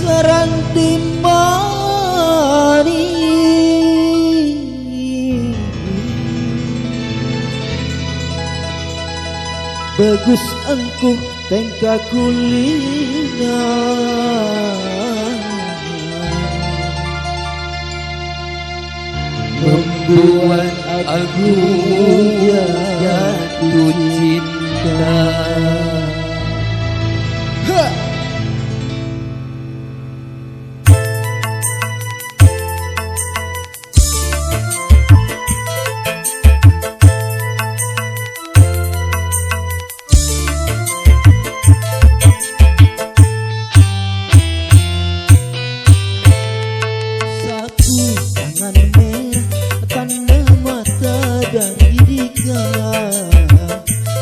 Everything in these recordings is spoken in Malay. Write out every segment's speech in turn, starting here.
sarang timani bagus engkau tengka kulina membuat aku jatuh cinta.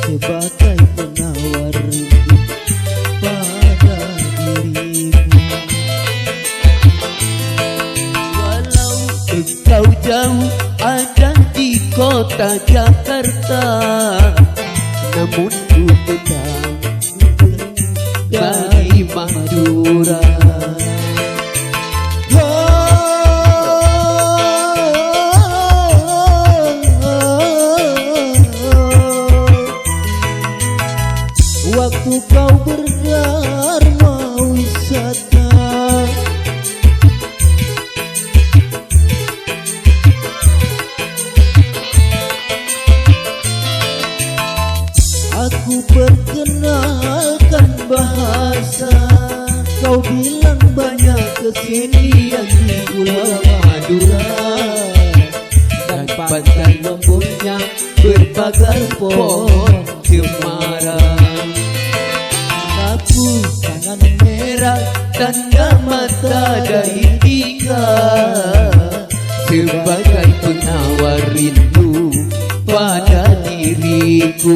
Sebagai penawar rindu pada dirimu. Walau engkau jauh ada di kota Jakarta, namun ku tetap dari Madura. Waktu kau berdharma wisata, aku perkenalkan bahasa. Kau bilang banyak kesenian di Pulau Madura, Dan pantai lembutnya berbagai pohon cemara. sapu tangan merah Tanda mata dari tiga sebagai penawar rindu pada diriku.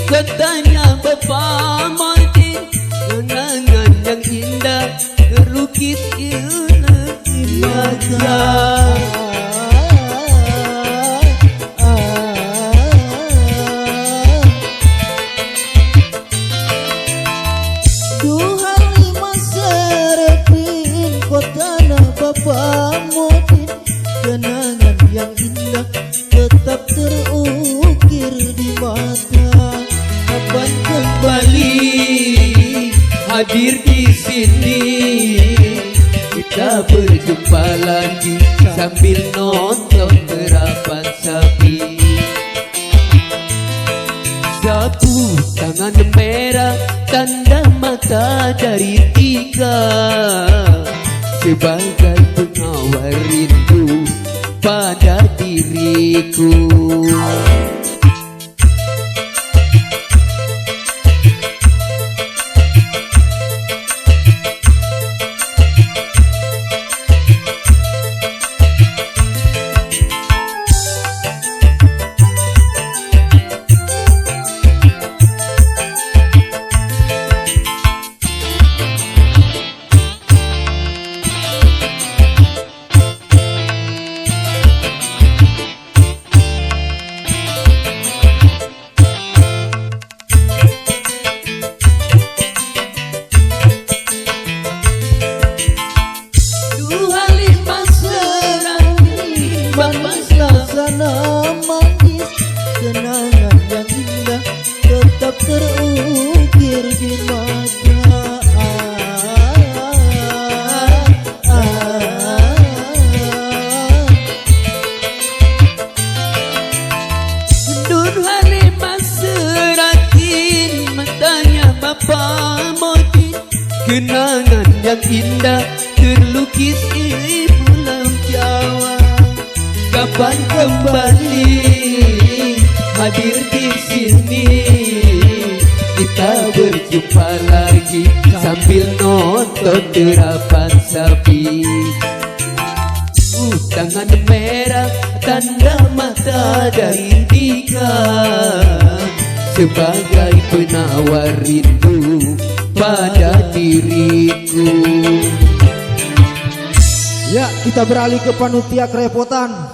Katanya Bapak Martin, kenangan yang indah terlukis di mata. Duhai Mas Serepin, kotana Bapak Martin, kenangan yang indah tetap terukir di mata. Kapan kembali hadir di sini, kita berjumpa lagi sambil nonton kerapan sapi. Sapu tangan merah, tanda mata dari tiga sebagai pengawal rindu pada diriku. Kenangan yang indah tetap terukir di mata. Nur Halimah Seratin, matanya Bapak Motin, kenangan yang indah terlukis di Pulau Jawa. kapan kembali hadir di sini, kita berjumpa lagi sambil nonton derapan sapi. Tangan merah tanda mata dari Dika sebagai penawar rindu pada diriku. Ya, kita beralih ke panitia kerepotan.